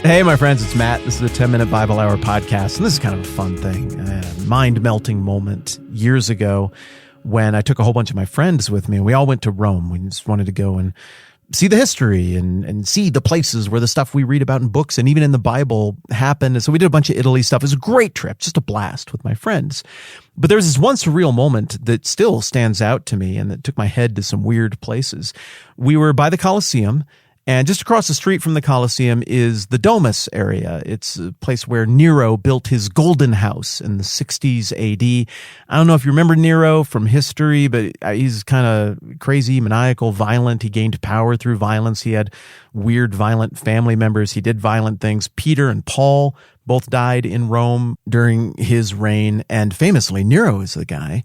Hey, my friends, it's Matt. This is the 10-Minute Bible Hour podcast, and this is kind of a fun thing, a mind-melting moment years ago when I took a whole bunch of my friends with me, and we all went to Rome. We just wanted to go and see the history and see the places where the stuff we read about in books and even in the Bible happened. And so we did a bunch of Italy stuff. It was a great trip, just a blast with my friends. But there was this one surreal moment that still stands out to me and that took my head to some weird places. We were by the Colosseum, and just across the street from the Colosseum is the Domus area. It's a place where Nero built his golden house in the 60s AD. I don't know if you remember Nero from history, but he's kind of crazy, maniacal, violent. He gained power through violence. He had weird, violent family members. He did violent things. Peter and Paul both died in Rome during his reign. And famously, Nero is the guy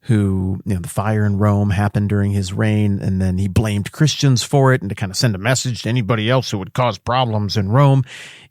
who, the fire in Rome happened during his reign, and then he blamed Christians for it, and to kind of send a message to anybody else who would cause problems in Rome,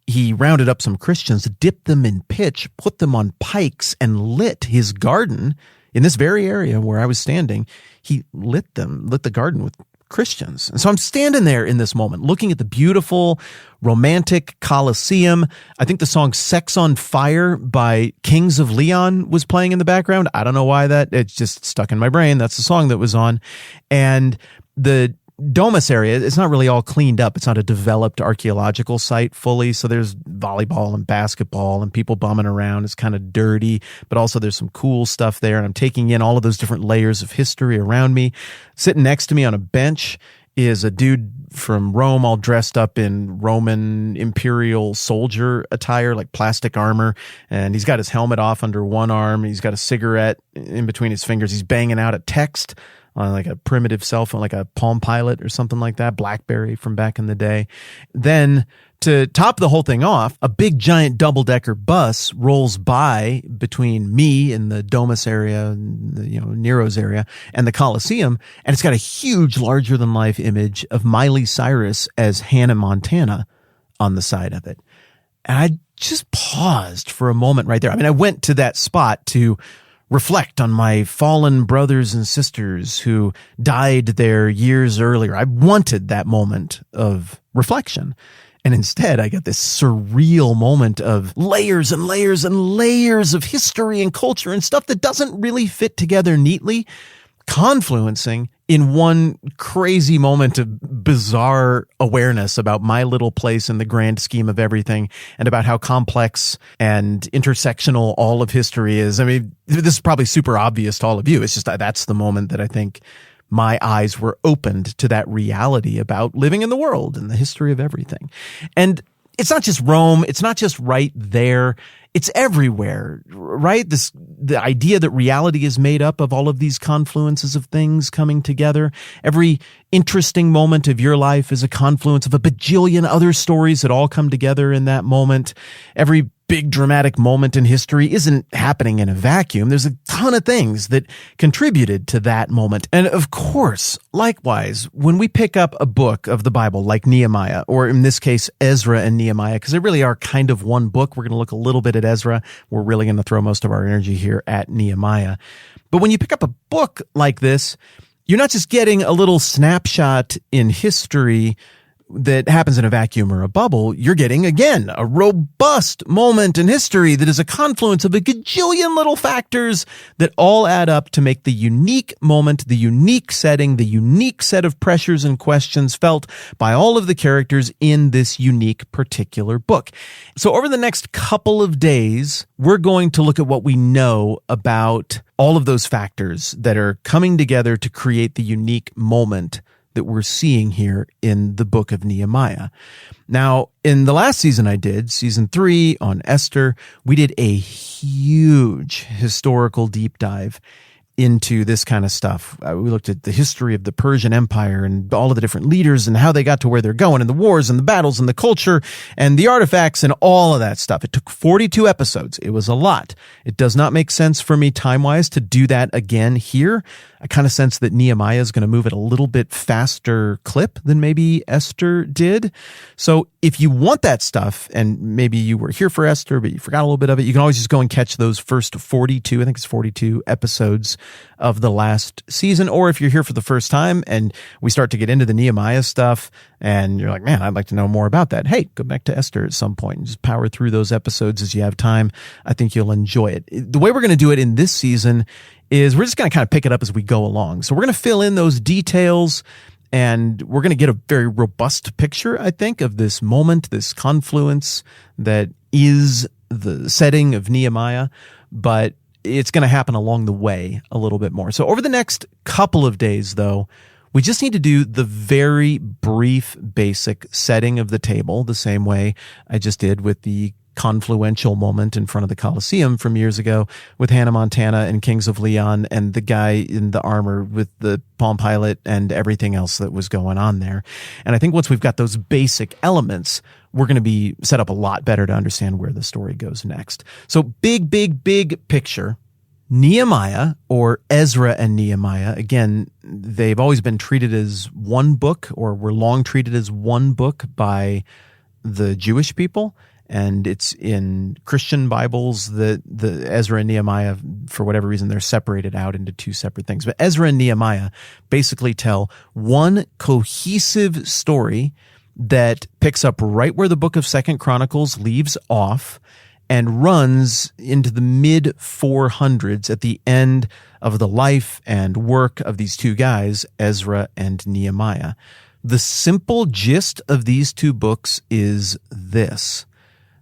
he rounded up some Christians, dipped them in pitch, put them on pikes, and lit his garden in this very area where I was standing. He lit the garden with Christians. And so I'm standing there in this moment, looking at the beautiful, romantic Colosseum. I think the song Sex on Fire by Kings of Leon was playing in the background. I don't know why it's just stuck in my brain. That's the song that was on. And the Domus area, it's not really all cleaned up. It's not a developed archaeological site fully. So there's volleyball and basketball and people bumming around. It's kind of dirty, but also there's some cool stuff there. And I'm taking in all of those different layers of history around me. Sitting next to me on a bench is a dude from Rome all dressed up in Roman imperial soldier attire, like plastic armor. And he's got his helmet off under one arm. He's got a cigarette in between his fingers. He's banging out a text on like a primitive cell phone, like a Palm Pilot or something like that, BlackBerry from back in the day. Then to top the whole thing off, a big giant double-decker bus rolls by between me and the Domus area, Nero's area, and the Colosseum, and it's got a huge, larger-than-life image of Miley Cyrus as Hannah Montana on the side of it. And I just paused for a moment right there. I mean, I went to that spot to reflect on my fallen brothers and sisters who died there years earlier. I wanted that moment of reflection. And instead, I got this surreal moment of layers and layers and layers of history and culture and stuff that doesn't really fit together neatly, confluencing in one crazy moment of bizarre awareness about my little place in the grand scheme of everything and about how complex and intersectional all of history is. I mean, this is probably super obvious to all of you. It's just that's the moment that I think my eyes were opened to that reality about living in the world and the history of everything. And it's not just Rome. It's not just right there. It's everywhere, right? The idea that reality is made up of all of these confluences of things coming together. Every interesting moment of your life is a confluence of a bajillion other stories that all come together in that moment. Every big dramatic moment in history isn't happening in a vacuum. There's a ton of things that contributed to that moment. And of course, likewise, when we pick up a book of the Bible like Nehemiah, or in this case, Ezra and Nehemiah, because they really are kind of one book. We're going to look a little bit at Ezra. We're really going to throw most of our energy here at Nehemiah. But when you pick up a book like this, you're not just getting a little snapshot in history that happens in a vacuum or a bubble. You're getting, again, a robust moment in history that is a confluence of a gajillion little factors that all add up to make the unique moment, the unique setting, the unique set of pressures and questions felt by all of the characters in this unique particular book. So over the next couple of days, we're going to look at what we know about all of those factors that are coming together to create the unique moment that we're seeing here in the book of Nehemiah. Now, in the last season I did, season 3 on Esther, we did a huge historical deep dive into this kind of stuff. We looked at the history of the Persian Empire and all of the different leaders and how they got to where they're going and the wars and the battles and the culture and the artifacts and all of that stuff. It took 42 episodes. It was a lot. It does not make sense for me time-wise to do that again here. I kind of sense that Nehemiah is going to move at a little bit faster clip than maybe Esther did. So if you want that stuff, and maybe you were here for Esther, but you forgot a little bit of it, you can always just go and catch those first 42, I think it's 42 episodes of the last season. Or if you're here for the first time and we start to get into the Nehemiah stuff and you're like, man, I'd like to know more about that. Hey, go back to Esther at some point and just power through those episodes as you have time. I think you'll enjoy it. The way we're going to do it in this season is we're just going to kind of pick it up as we go along. So we're going to fill in those details, and we're going to get a very robust picture, I think, of this moment, this confluence that is the setting of Nehemiah, but it's going to happen along the way a little bit more. So over the next couple of days, though, we just need to do the very brief, basic setting of the table, the same way I just did with the confluential moment in front of the Colosseum from years ago with Hannah Montana and Kings of Leon and the guy in the armor with the Palm Pilot and everything else that was going on there. And I think once we've got those basic elements, we're going to be set up a lot better to understand where the story goes next. So big picture. Nehemiah, or Ezra and Nehemiah, again, they've always been treated as one book, or were long treated as one book by the Jewish people. And it's in Christian Bibles that the Ezra and Nehemiah, for whatever reason, they're separated out into two separate things. But Ezra and Nehemiah basically tell one cohesive story that picks up right where the book of 2 Chronicles leaves off and runs into the mid-400s at the end of the life and work of these two guys, Ezra and Nehemiah. The simple gist of these two books is this.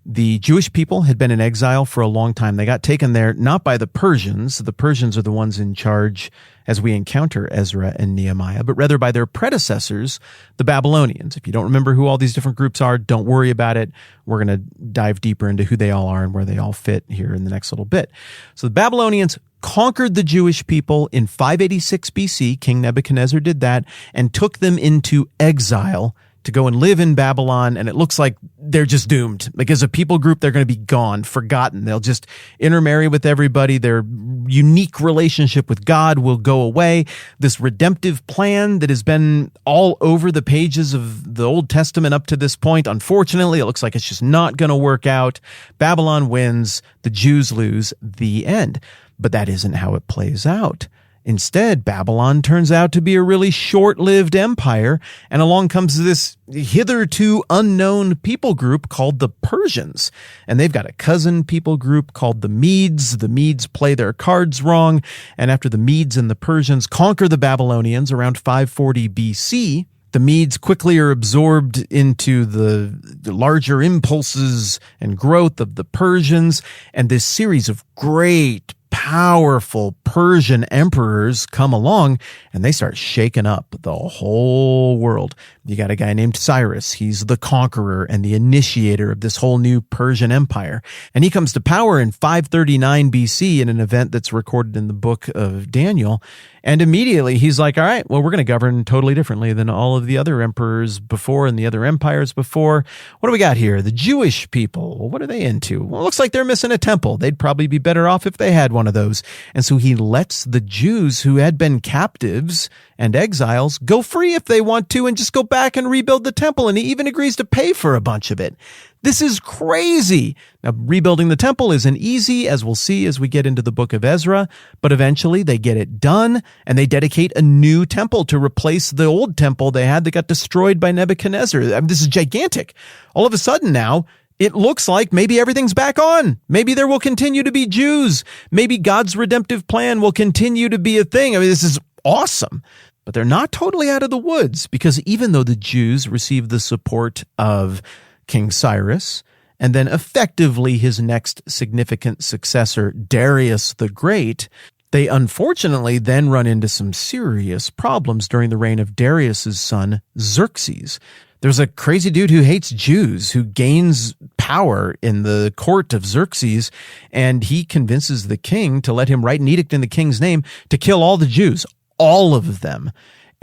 The Jewish people had been in exile for a long time. They got taken there not by the Persians. The Persians are the ones in charge as we encounter Ezra and Nehemiah, but rather by their predecessors, the Babylonians. If you don't remember who all these different groups are, don't worry about it. We're going to dive deeper into who they all are and where they all fit here in the next little bit. So the Babylonians conquered the Jewish people in 586 BC. King Nebuchadnezzar did that and took them into exile to go and live in Babylon, and it looks like they're just doomed. Like as a people group, they're going to be gone, forgotten. They'll just intermarry with everybody. Their unique relationship with God will go away. This redemptive plan that has been all over the pages of the Old Testament up to this point, unfortunately, it looks like it's just not going to work out. Babylon wins, the Jews lose, the end. But that isn't how it plays out. Instead, Babylon turns out to be a really short-lived empire, and along comes this hitherto unknown people group called the Persians. And they've got a cousin people group called the Medes. The Medes play their cards wrong, and after the Medes and the Persians conquer the Babylonians around 540 BC, the Medes quickly are absorbed into the larger impulses and growth of the Persians, and this series of great, powerful Persian emperors come along and they start shaking up the whole world. You got a guy named Cyrus. He's the conqueror and the initiator of this whole new Persian empire. And he comes to power in 539 BC in an event that's recorded in the book of Daniel. And immediately he's like, all right, well, we're going to govern totally differently than all of the other emperors before and the other empires before. What do we got here? The Jewish people. Well, what are they into? Well, it looks like they're missing a temple. They'd probably be better off if they had one of those. And so he lets the Jews who had been captives and exiles go free if they want to and just go back and rebuild the temple. And he even agrees to pay for a bunch of it. This is crazy. Now, rebuilding the temple isn't easy, as we'll see as we get into the book of Ezra, but eventually they get it done, and they dedicate a new temple to replace the old temple they had that got destroyed by Nebuchadnezzar. I mean, this is gigantic. All of a sudden now, it looks like maybe everything's back on. Maybe there will continue to be Jews. Maybe God's redemptive plan will continue to be a thing. I mean, this is awesome. But they're not totally out of the woods, because even though the Jews received the support of King Cyrus, and then effectively his next significant successor, Darius the Great, they unfortunately then run into some serious problems during the reign of Darius's son, Xerxes. There's a crazy dude who hates Jews, who gains power in the court of Xerxes, and he convinces the king to let him write an edict in the king's name to kill all the Jews, all of them.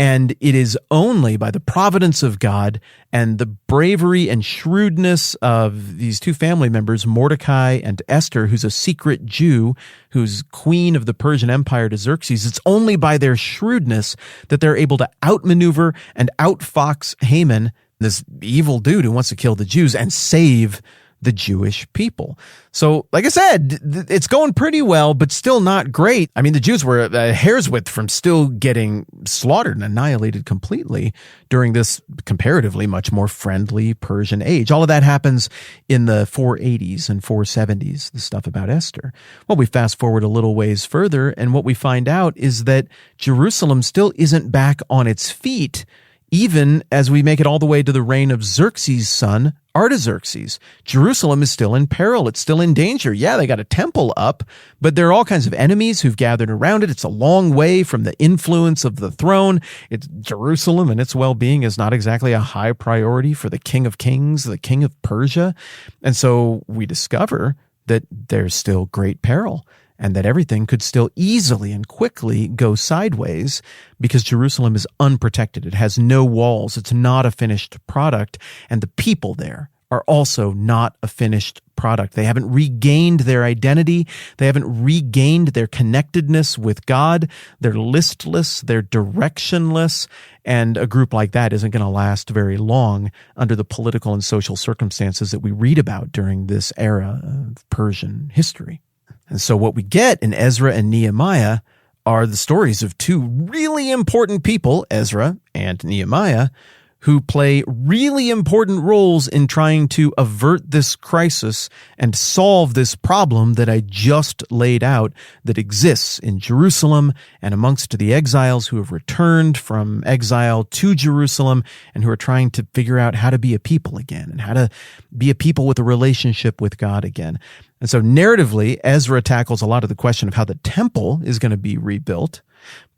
And it is only by the providence of God and the bravery and shrewdness of these two family members, Mordecai and Esther, who's a secret Jew, who's queen of the Persian Empire to Xerxes. It's only by their shrewdness that they're able to outmaneuver and outfox Haman, this evil dude who wants to kill the Jews, and save the Jewish people. So, like I said, it's going pretty well, but still not great. I mean, the Jews were a hair's width from still getting slaughtered and annihilated completely during this comparatively much more friendly Persian age. All of that happens in the 480s and 470s, the stuff about Esther. Well, we fast forward a little ways further, and what we find out is that Jerusalem still isn't back on its feet, even as we make it all the way to the reign of Xerxes' son, Artaxerxes. Jerusalem is still in peril. It's still in danger. Yeah, they got a temple up, but there are all kinds of enemies who've gathered around it. It's a long way from the influence of the throne. Jerusalem and its well-being is not exactly a high priority for the King of Kings, the King of Persia. And so we discover that there's still great peril, and that everything could still easily and quickly go sideways because Jerusalem is unprotected. It has no walls. It's not a finished product. And the people there are also not a finished product. They haven't regained their identity. They haven't regained their connectedness with God. They're listless. They're directionless. And a group like that isn't going to last very long under the political and social circumstances that we read about during this era of Persian history. And so what we get in Ezra and Nehemiah are the stories of two really important people, Ezra and Nehemiah, who play really important roles in trying to avert this crisis and solve this problem that I just laid out that exists in Jerusalem and amongst the exiles who have returned from exile to Jerusalem and who are trying to figure out how to be a people again and how to be a people with a relationship with God again. And so narratively, Ezra tackles a lot of the question of how the temple is going to be rebuilt.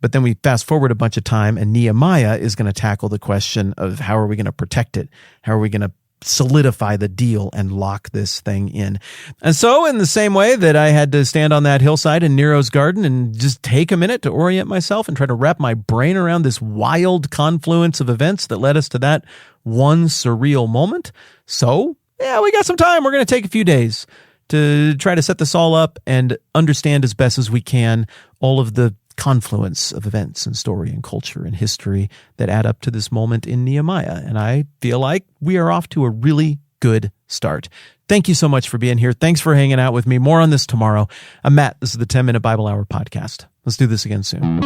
But then we fast forward a bunch of time, and Nehemiah is going to tackle the question of how are we going to protect it? How are we going to solidify the deal and lock this thing in? And so in the same way that I had to stand on that hillside in Nero's garden and just take a minute to orient myself and try to wrap my brain around this wild confluence of events that led us to that one surreal moment. So, yeah, we got some time. We're going to take a few days to try to set this all up and understand as best as we can all of the confluence of events and story and culture and history that add up to this moment in Nehemiah. And I feel like we are off to a really good start. Thank you so much for being here. Thanks for hanging out with me. More on this tomorrow. I'm Matt. This is the 10-Minute Bible Hour podcast. Let's do this again soon.